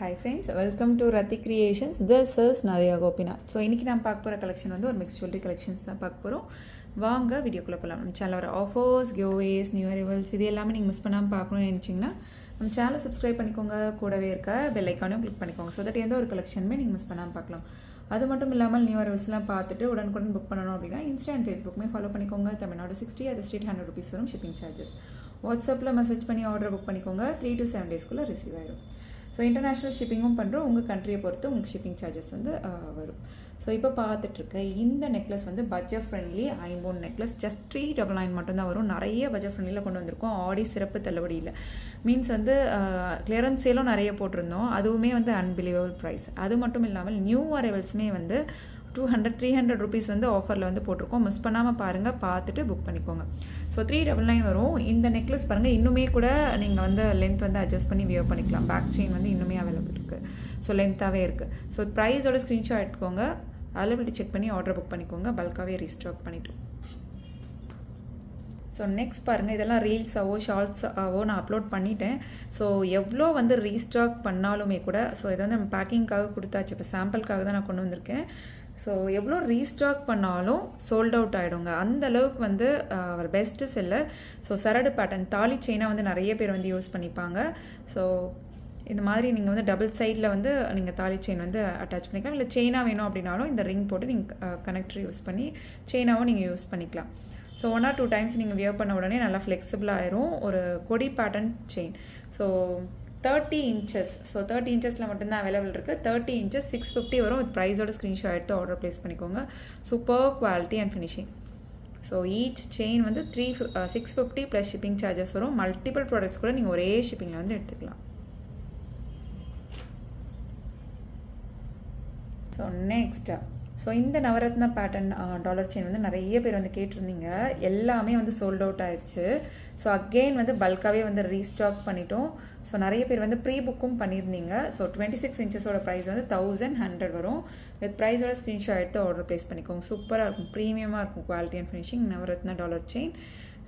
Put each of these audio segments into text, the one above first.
Hi friends, welcome to Rati Creations. This is Nadia Gopinath. So இன்னைக்கு நான் பார்க்க போகிற கலெக்ஷன் வந்து ஒரு மிக்ஸ் ஜுவல்லரி கலெக்ஷன்ஸ் தான் பார்க்க போகிறோம். வாங்க வீடியோக்குள்ளே போகலாம். நம்ம சேனல் வர ஆஃபர்ஸ், கிவ்அவேஸ், நியூ அரைவல்ஸ் இது எல்லாமே நீங்கள் மிஸ் பண்ணாமல் பார்க்கணும்னு நினச்சிங்கன்னா நம்ம சேனலை சப்ஸ்கிரைப் பண்ணிக்கோங்க. கூடவே இருக்க பெல் ஐக்கானையும் கிளிக் பண்ணிக்கோங்க. ஸோ தட் எந்த ஒரு கலெக்ஷனுமே நீங்கள் மிஸ் பண்ணாமல் பார்க்கலாம். அது மட்டும் இல்லாமல் நியூ அரைவல்ஸ்லாம் பார்த்துட்டு உடனுக்குடன் புக் பண்ணணும் அப்படின்னா இன்ஸ்டா அண்ட் ஃபேஸ்புக்குமே ஃபாலோ பண்ணிக்கோங்க. தமிழ்நாடு 60 அது ஸ்ட்ரீட் ₹100 வரும் ஷிப்பிங் சார்ஜஸ். வாட்ஸ்அப்பில் மெசேஜ் பண்ணி ஆர்டர் புக் பண்ணிக்கோங்க. 3 to 7 டேஸ்க்குள்ளே ரிசீவ் ஆயிடும். ஸோ இன்டர்நேஷ்னல் ஷிப்பிங்கும் பண்ணுறோம். உங்கள் கண்ட்ரியை பொறுத்து உங்களுக்கு ஷிப்பிங் சார்ஜஸ் வந்து வரும். ஸோ இப்போ பார்த்துட்ருக்க இந்த நெக்லஸ் வந்து பட்ஜெட் ஃப்ரெண்ட்லி ஐம்போன் நெக்லஸ். ஜஸ்ட் 399 மட்டும்தான் வரும். நிறைய பட்ஜெட் ஃப்ரெண்ட்லியில் கொண்டு வந்திருக்கோம். ஆடி சிறப்பு தள்ளுபடியில் மீன்ஸ் வந்து கிளியரன்ஸ் சேலும் நிறைய போட்டிருந்தோம். அதுவுமே வந்து அன்பிலீவபிள் ப்ரைஸ். அது மட்டும் இல்லாமல் நியூ அரைவல்ஸுமே வந்து 200-300 rupees வந்து ஆஃபரில் வந்து போட்டிருக்கோம். மிஸ் பண்ணாமல் பாருங்கள், பார்த்துட்டு புக் பண்ணிக்கோங்க. ஸோ 399 வரும். இந்த நெக்லஸ் பாருங்கள், இன்னுமே கூட நீங்கள் வந்து லென்த் வந்து அட்ஜஸ்ட் பண்ணி வியர் பண்ணிக்கலாம். பேக் செயின் வந்து இன்னுமே அவைலபிள் இருக்குது. ஸோ லென்த்தாகவே இருக்குது. ஸோ ப்ரைஸோட ஸ்க்ரீன்ஷாட் எடுத்துக்கோங்க. அவைலபிலிட்டி செக் பண்ணி ஆர்டர் புக் பண்ணிக்கோங்க. பல்காகவே ரீஸ்டாக் பண்ணிவிட்டு. ஸோ நெக்ஸ்ட் பாருங்கள், இதெல்லாம் ரீல்ஸாவோ ஷார்ட்ஸாவோ நான் அப்லோட் பண்ணிட்டேன். ஸோ எவ்வளோ வந்து ரீஸ்டாக் பண்ணாலுமே கூட ஸோ இதை வந்து நம்ம பேக்கிங்காக கொடுத்தாச்சு. இப்போ சாம்பிளுக்காக தான் நான் கொண்டு வந்திருக்கேன். ஸோ எவ்வளோ ரீஸ்டாக் பண்ணாலும் சோல்ட் அவுட் ஆகிடுங்க. அந்த அளவுக்கு வந்து அவர் பெஸ்ட்டு செல்லர். ஸோ சரடு பேட்டர்ன் தாலி செயினாக வந்து நிறைய பேர் வந்து யூஸ் பண்ணிப்பாங்க. ஸோ இந்த மாதிரி நீங்கள் வந்து டபுள் சைடில் வந்து நீங்கள் தாலி செயின் வந்து அட்டாச் பண்ணிக்கலாம். இல்லை செயினாக வேணும் அப்படின்னாலும் இந்த ரிங் போட்டு நீங்கள் கனெக்டர் யூஸ் பண்ணி செயினாகவும் நீங்கள் யூஸ் பண்ணிக்கலாம். ஸோ 1 or 2 times நீங்கள் வியர் பண்ண உடனே நல்லா ஃப்ளெக்சிபிளாக ஆயிரும். ஒரு கொடி pattern chain. So 30 inches. So 30 inchஸில் மட்டும்தான் அவைலபிள் இருக்குது. 30 inches 650 வரும். வித் ப்ரைஸோட ஸ்க்ரீன்ஷாட் எடுத்து ஆர்டர் ப்ளேஸ் பண்ணிக்கோங்க. Super quality and finishing. So each chain வந்து 650 ப்ளஸ் ஷிப்பிங் சார்ஜஸ் வரும். மல்டிபிள் ப்ராடக்ட்ஸ் கூட நீங்கள் ஒரே ஷிப்பிங்கில் வந்து எடுத்துக்கலாம். ஸோ நெக்ஸ்ட் இந்த நவரத்னா பேட்டர்ன் டாலர் செயின் வந்து நிறைய பேர் வந்து கேட்டிருந்தீங்க. எல்லாமே வந்து சோல்ட் அவுட் ஆயிடுச்சு. ஸோ அகெயின் வந்து பல்காகவே வந்து ரீஸ்டாக் பண்ணிட்டோம். ஸோ நிறைய பேர் வந்து ப்ரீ புக்கும் பண்ணியிருந்தீங்க. ஸோ 26 inchஸோட ப்ரைஸ் வந்து 1100 வரும். வித் ப்ரைஸோட ஸ்க்ரீன்ஷாட் எடுத்து ஆர்டர் ப்ளேஸ் பண்ணிக்கோங்க. சூப்பராக இருக்கும், ப்ரீமியமாக இருக்கும். Quality and finishing Navratna dollar chain.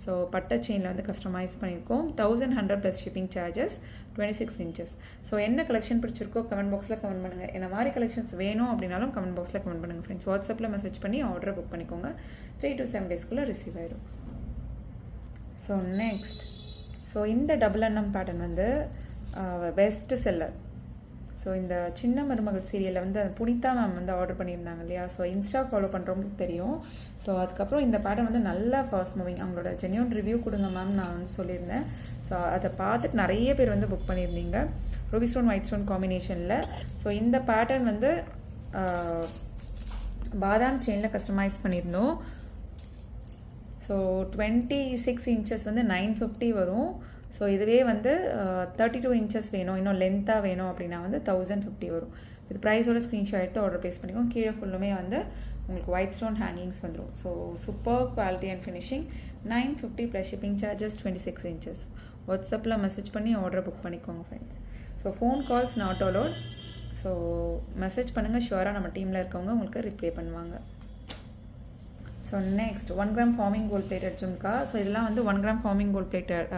So பட்டை செயினில் வந்து கஸ்டமைஸ் பண்ணியிருக்கோம். 1100 plus shipping charges. 26 inches. So என்ன கலெக்ஷன் பிடிச்சிருக்கோ கமெண்ட் பாக்ஸில் கமெண்ட் பண்ணுங்கள். என்ன மாதிரி கலெக்ஷன்ஸ் வேணும் அப்படின்னாலும் கமெண்ட் பாக்ஸில் கமெண்ட் பண்ணுங்கள் ஃப்ரெண்ட்ஸ். வாட்ஸ்அப்பில் மெசேஜ் பண்ணி ஆர்டர் புக் பண்ணிக்கோங்க. 3 to 7 டேஸ்க்குள்ளே ரிசீவ் ஆயிடும். ஸோ நெக்ஸ்ட் இந்த டபுள் எண்ணம் பேட்டர்ன் வந்து பெஸ்ட் செல்லர். ஸோ இந்த சின்ன மருமகள் சீரியலில் வந்து புனிதா மேம் வந்து ஆர்டர் பண்ணியிருந்தாங்க இல்லையா. ஸோ இன்ஸ்டா ஃபாலோ பண்ணுறவங்களுக்கு தெரியும். ஸோ அதுக்கப்புறம் இந்த பேட்டர்ன் வந்து நல்லா ஃபாஸ்ட் மூவிங். அவங்களோட ஜென்யூன் ரிவ்யூ கொடுங்க மேம் நான் வந்து சொல்லியிருந்தேன். ஸோ அதை பார்த்துட்டு நிறைய பேர் வந்து புக் பண்ணியிருந்தீங்க. ரூபி ஸ்டோன் ஒயிட் ஸ்டோன் காம்பினேஷனில். ஸோ இந்த பேட்டர்ன் வந்து பாதாம் செயினில் கஸ்டமைஸ் பண்ணியிருந்தோம். ஸோ 26 inches வந்து 950 வரும். ஸோ இதுவே வந்து 32 inches வேணும், இன்னும் லென்த்தாக வேணும் அப்படின்னா வந்து 1050 வரும். இது ப்ரைஸோட ஸ்க்ரீன்ஷாட் எடுத்து ஆர்டர் ப்ளேஸ் பண்ணிக்கோங்க. கீழே ஃபுல்லுமே வந்து உங்களுக்கு ஒயிட் ஸ்டோன் ஹேங்கிங்ஸ் வந்துடும். So super quality and finishing. 950 plus shipping charges. 26 inches. வாட்ஸ்அப்பில் மெசேஜ் பண்ணி ஆர்டர் புக் பண்ணிக்கோங்க friends. So phone calls not allowed. So message பண்ணுங்கள். ஷுவராக நம்ம டீமில் இருக்கவங்க உங்களுக்கு ரிப்ளை பண்ணுவாங்க. So next 1 gram forming gold plated jhumka. So இதெல்லாம் வந்து 1 gram forming gold plated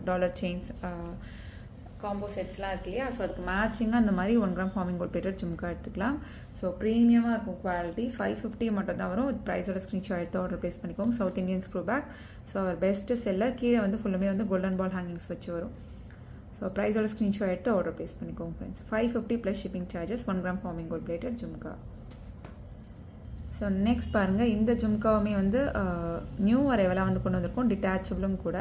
dollar chains combo செட்ஸ்லாம் இருக்கு இல்லையா. ஸோ அதுக்கு மேட்சிங்காக அந்த மாதிரி 1 gram forming gold plated jhumka எடுத்துக்கலாம். ஸோ ப்ரீமியமாக இருக்கும். குவாலிட்டி 550 மட்டும் தான் வரும். வித் ப்ரைஸோட ஸ்க்ரீன்ஷாட் எடுத்து ஆர்டர் ப்ளேஸ் பண்ணிக்கோங்க. South Indian screw back. So our best seller. கீழே வந்து ஃபுல்லுமே வந்து கோல்டன் பால் ஹேங்கிங்ஸ் வச்சு வரும். ஸோ ப்ரைஸோட ஸ்க்ரீன்ஷாட் எடுத்து ஆர்டர் ப்ளேஸ் பண்ணிக்கோங்க friends. 550 plus shipping charges. 1 gram forming gold plated jhumka. So next பாருங்கள், இந்த ஜும்காவுமே வந்து நியூ அரைவலாக வந்து கொண்டு வந்திருக்கோம். டிட்டாச்சபிளும் கூட.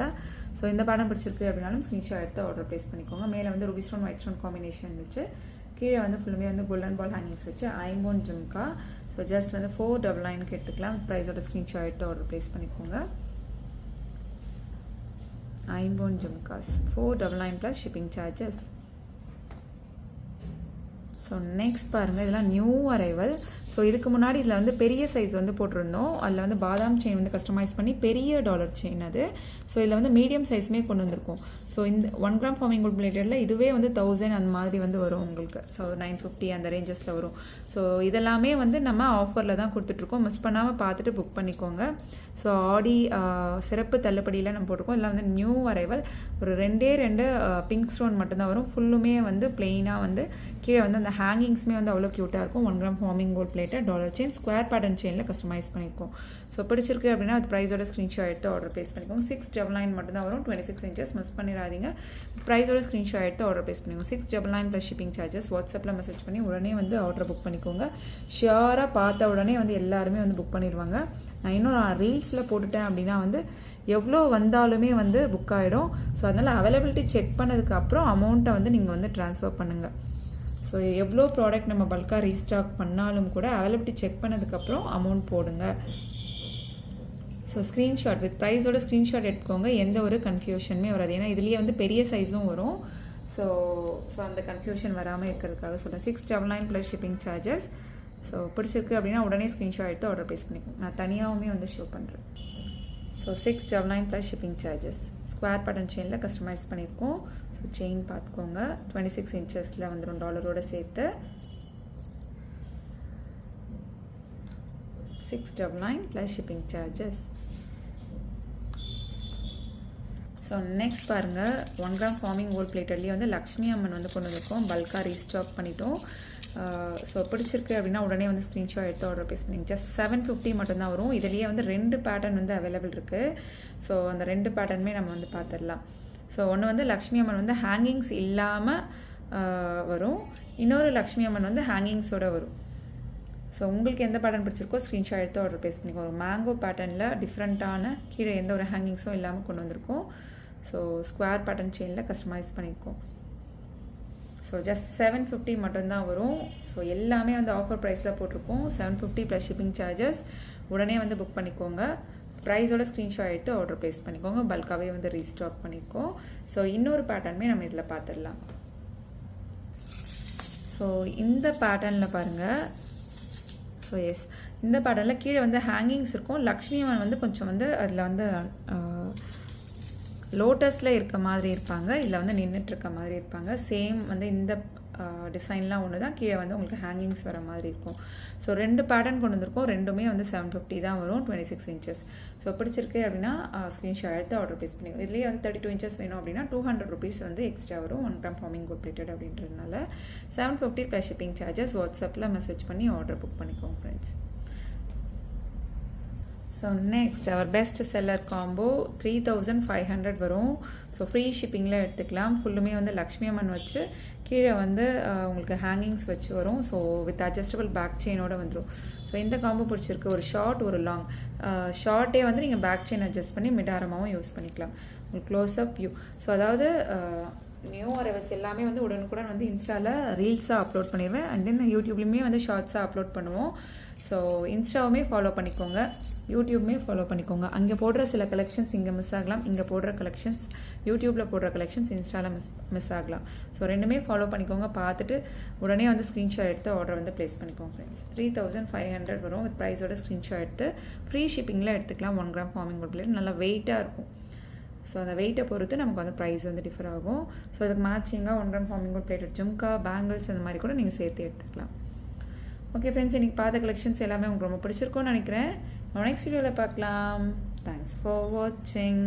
ஸோ இந்த பேட்டர்ன் பிடிச்சிருக்கு அப்படின்னாலும் ஸ்க்ரீன்ஷாட் எடுத்து ஆர்டர் ப்ளேஸ் பண்ணிக்கோங்க. மேலே வந்து Ruby stone white stone combination வச்சு கீழே வந்து ஃபுல்லுமே வந்து கோல்டன் பால் ஹேங்கிங்ஸ் வச்சு ஐம்போன் ஜும்கா. ஸோ ஜஸ்ட் வந்து 499 எடுத்துக்கலாம். ப்ரைஸோட ஸ்க்ரீன்ஷாட் எடுத்து ஆர்டர் ப்ளேஸ் பண்ணிக்கோங்க. ஐம்போன் jhumkas 499 plus shipping charges. So next பாருங்கள், இதெல்லாம் நியூ அரைவல். ஸோ இதுக்கு முன்னாடி இதில் வந்து பெரிய சைஸ் வந்து போட்டிருந்தோம். அதில் வந்து பாதாம் செயின் வந்து கஸ்டமைஸ் பண்ணி பெரிய டாலர் செயின் அது. ஸோ இதில் வந்து மீடியம் சைஸுமே கொண்டு வந்திருக்கும். ஸோ இந்த 1 கிராம் ஃபார்மிங் கோல்ட் பிளேட்டடில் இதுவே வந்து 1000 அந்த மாதிரி வந்து வரும் உங்களுக்கு. ஸோ 950 அந்த ரேஞ்சஸில் வரும். ஸோ இதெல்லாமே வந்து நம்ம ஆஃபரில் தான் கொடுத்துட்ருக்கோம். மிஸ் பண்ணாமல் பார்த்துட்டு புக் பண்ணிக்கோங்க. ஸோ ஆடி சிறப்பு தள்ளுபடியில் நம்ம போட்டிருக்கோம். இதெல்லாம் வந்து நியூ அரைவல். ஒரு 2 பிங்க் ஸ்டோன் மட்டும்தான் வரும். ஃபுல்லுமே வந்து பிளெயினாக வந்து கீழே வந்து அந்த ஹேங்கிங்ஸுமே வந்து அவ்வளோ க்யூட்டாக இருக்கும். 1 gram forming gold plated dollar chain square pattern செயினில் கஸ்டமைஸ் பண்ணியிருக்கோம். ஸோ பிடிச்சிருக்கு அப்படின்னா அது ப்ரைஸோட ஸ்க்ரீன்ஷாட் எடுத்து ஆர்டர் ப்ளேஸ் பண்ணிக்கோங்க. 699 மட்டும்தான் வரும். 26 இன்ச்சஸ் மிஸ் பண்ணிடாதீங்க. ப்ரைஸோட ஸ்க்ரீன்ஷாட் எடுத்து ஆர்டர் ப்ளேஸ் பண்ணிக்கோங்க. 699 ப்ளஸ் ஷிப்பிங் சார்ஜஸ். வாட்ஸ்அப்பில் மெசேஜ் பண்ணி உடனே வந்து ஆர்டர் புக் பண்ணிக்கோங்க. ஷியராக பார்த்த உடனே வந்து எல்லாருமே வந்து புக் பண்ணிடுவாங்க. நான் ரீல்ஸில் போட்டுட்டேன் அப்படின்னா வந்து எவ்வளோ வந்தாலுமே வந்து புக் ஆகிடும். ஸோ அதனால் அவைலபிலிட்டி செக் பண்ணதுக்கப்புறம் அமௌண்ட்டை வந்து நீங்கள் வந்து ட்ரான்ஸ்ஃபர் பண்ணுங்கள். ஸோ எவ்வளோ ப்ராடக்ட் நம்ம பல்காக ரீஸ்டாக் பண்ணாலும் கூட அவைலபிலிட்டி செக் பண்ணதுக்கப்புறம் அமௌண்ட் போடுங்க. ஸோ ஸ்க்ரீன்ஷாட் வித் ப்ரைஸோட ஸ்க்ரீன்ஷாட் எடுத்துக்கோங்க. எந்த ஒரு கன்ஃபியூஷனுமே வராது. ஏன்னா இதுலேயே வந்து பெரிய சைஸும் வரும். ஸோ அந்த கன்ஃபியூஷன் வராமல் இருக்கிறதுக்காக சொல்கிறேன். 699 ப்ளஸ் ஷிப்பிங் சார்ஜஸ். ஸோ பிடிச்சிருக்கு அப்படின்னா உடனே ஸ்க்ரீன்ஷாட் எடுத்து ஆர்டர் ப்ளேஸ் பண்ணிக்கோங்க. நான் தனியாகவுமே வந்து ஷோ பண்ணுறேன். So 699 plus shipping charges. Square pattern செயினில் கஸ்டமைஸ் பண்ணியிருக்கோம். ஸோ செயின் பார்த்துக்கோங்க. 26 இன்ச்சஸில் வந்துடும் டாலரோட சேர்த்து. 699 plus shipping charges. So next பாருங்கள், 1 கிராம் ஃபார்மிங் கோல்ட் பிளேட்டட்லேயே வந்து லக்ஷ்மி அம்மன் வந்து கொண்டு வந்திருக்கோம். பல்காக ரீஸ்டாக் பண்ணிட்டோம். ஸோ பிடிச்சிருக்கு அப்படின்னா உடனே வந்து ஸ்க்ரீன்ஷாட் எடுத்து ஆர்டர் ப்ளேஸ் பண்ணிங்க. ஜஸ்ட் 750 மட்டும்தான் வரும். இதுலேயே வந்து 2 பேட்டர்ன் வந்து அவைலபிள் இருக்குது. ஸோ அந்த 2 பேட்டர்னுமே நம்ம வந்து பார்த்துடலாம். ஸோ ஒன்று வந்து லக்ஷ்மி அம்மன் வந்து ஹேங்கிங்ஸ் இல்லாமல் வரும். இன்னொரு லக்ஷ்மி அம்மன் வந்து ஹேங்கிங்ஸோடு வரும். ஸோ உங்களுக்கு எந்த பேட்டர்ன் பிடிச்சிருக்கோ ஸ்க்ரீன்ஷாட் எடுத்து ஆர்டர் ப்ளேஸ் பண்ணிக்கோ. ஒரு மேங்கோ பேட்டர்னில் டிஃப்ரெண்ட்டான கீழே எந்த ஒரு ஹேங்கிங்ஸும் இல்லாமல் கொண்டு வந்திருக்கோம். ஸோ ஸ்கொயர் பேட்டர்ன் செயினில் கஸ்டமைஸ் பண்ணியிருக்கோம். ஸோ ஜஸ்ட் 750 மட்டும்தான் வரும். ஸோ எல்லாமே வந்து ஆஃபர் ப்ரைஸில் போட்டிருக்கோம். 750 ப்ளஸ் ஷிப்பிங் சார்ஜஸ். உடனே வந்து புக் பண்ணிக்கோங்க. ப்ரைஸோட ஸ்க்ரீன்ஷாட் எடுத்து ஆர்டர் ப்ளேஸ் பண்ணிக்கோங்க. பல்காகவே வந்து ரீஸ்டாக் பண்ணியிருக்கோம். ஸோ இன்னொரு பேட்டர்னுமே நம்ம இதில் பார்த்துடலாம். ஸோ இந்த பேட்டர்னில் பாருங்கள். ஸோ எஸ், இந்த பேட்டர்னில் கீழே வந்து ஹேங்கிங்ஸ் இருக்கும். லக்ஷ்மி அம்மன் வந்து கொஞ்சம் வந்து அதில் வந்து லோட்டஸில் இருக்க மாதிரி இருப்பாங்க. இதில் வந்து நின்றுட்டுருக்க மாதிரி இருப்பாங்க. சேம் வந்து இந்த டிசைன்லாம் ஒன்று தான். கீழே வந்து உங்களுக்கு ஹேங்கிங்ஸ் வர மாதிரி இருக்கும். ஸோ 2 பேட்டர்ன் கொண்டு வந்திருக்கோம். ரெண்டுமே வந்து 750 தான் வரும். 26 இன்ச்சஸ். ஸோ பிடிச்சிருக்கு அப்படின்னா ஸ்க்ரீன்ஷாட் எடுத்து ஆர்டர் ப்ளேஸ் பண்ணிக்கோங்க. இதுலேயே வந்து 32 இன்ச்சஸ் வேணும் அப்படின்னா 200 rupees வந்து எக்ஸ்ட்ரா வரும். 1 கிராம் ஃபார்மிங் கோல்ட் பிளேட்டட் அப்படின்றதுனால 750 ப்ளஸ் ஷிப்பிங் சார்ஜஸ். வாட்ஸ்அப்பில் மெசேஜ் பண்ணி ஆர்டர் புக் பண்ணிக்கோங்க ஃப்ரெண்ட்ஸ். ஸோ நெக்ஸ்ட் அவர் பெஸ்ட் செல்லர் காம்போ 3500 வரும். ஸோ ஃப்ரீ ஷிப்பிங்கில் எடுத்துக்கலாம். ஃபுல்லுமே வந்து லக்ஷ்மி அம்மன் வச்சு கீழே வந்து உங்களுக்கு ஹேங்கிங்ஸ் வச்சு வரும். ஸோ வித் அட்ஜஸ்டபிள் பேக் செயினோடு வந்துடும். ஸோ இந்த காம்போ பிடிச்சிருக்கு. ஒரு ஷார்ட் ஒரு லாங். ஷார்ட்டே வந்து நீங்கள் பேக் செயின் அட்ஜஸ்ட் பண்ணி மிடாரமாகவும் யூஸ் பண்ணிக்கலாம். உங்களுக்கு க்ளோஸ்அப் வியூ. ஸோ அதாவது நியூ அரைவல்ஸ் எல்லாமே வந்து உடனுக்குடன் வந்து இன்ஸ்டாவில் ரீல்ஸாக அப்லோட் பண்ணிடுவேன். அண்ட் தென் யூடியூப்லேயுமே வந்து ஷார்ட்ஸாக அப்லோட் பண்ணுவோம். ஸோ இன்ஸ்டாவுமே ஃபாலோ பண்ணிக்கோங்க, யூடியூப்மே ஃபாலோ பண்ணிக்கோங்க. அங்கே போடுற சில கலெக்ஷன்ஸ் இங்கே மிஸ் ஆகலாம். இங்கே போடுற கலெக்ஷன்ஸ் யூடியூப்பில் போடுற கலெக்ஷன்ஸ் இன்ஸ்டாவில் மிஸ் ஆகலாம். ஸோ ரெண்டுமே ஃபாலோ பண்ணிக்கோங்க. பார்த்துட்டு உடனே வந்து ஸ்க்ரீன்ஷாட் எடுத்து ஆர்டர் வந்து ப்ளேஸ் பண்ணிக்கோங்க ஃப்ரெண்ட்ஸ். 3500 வரும். வித் ப்ரைஸோட ஸ்க்ரீன்ஷாட் எடுத்து ஃப்ரீ ஷிப்பிங்கில் எடுத்துக்கலாம். 1 கிராம் ஃபார்மிங் கோல்ட் பிளேட் நல்லா வெயிட்டாக இருக்கும். ஸோ அந்த வெயிட்டை பொறுத்து நமக்கு வந்து ப்ரைஸ் வந்து டிஃபர் ஆகும். ஸோ அதுக்கு மேட்சிங்காக 1 gram forming gold plated jhumka, bangles அந்த மாதிரி கூட நீங்கள் சேர்த்து எடுத்துக்கலாம். ஓகே ஃப்ரெண்ட்ஸ், இன்றைக்கி பார்த்த கலெக்ஷன்ஸ் எல்லாமே உங்களுக்கு ரொம்ப பிடிச்சிருக்கும்னு நினைக்கிறேன். நெக்ஸ்ட் வீடியோவில் பார்க்கலாம். தேங்க்ஸ் ஃபார் வாட்சிங்.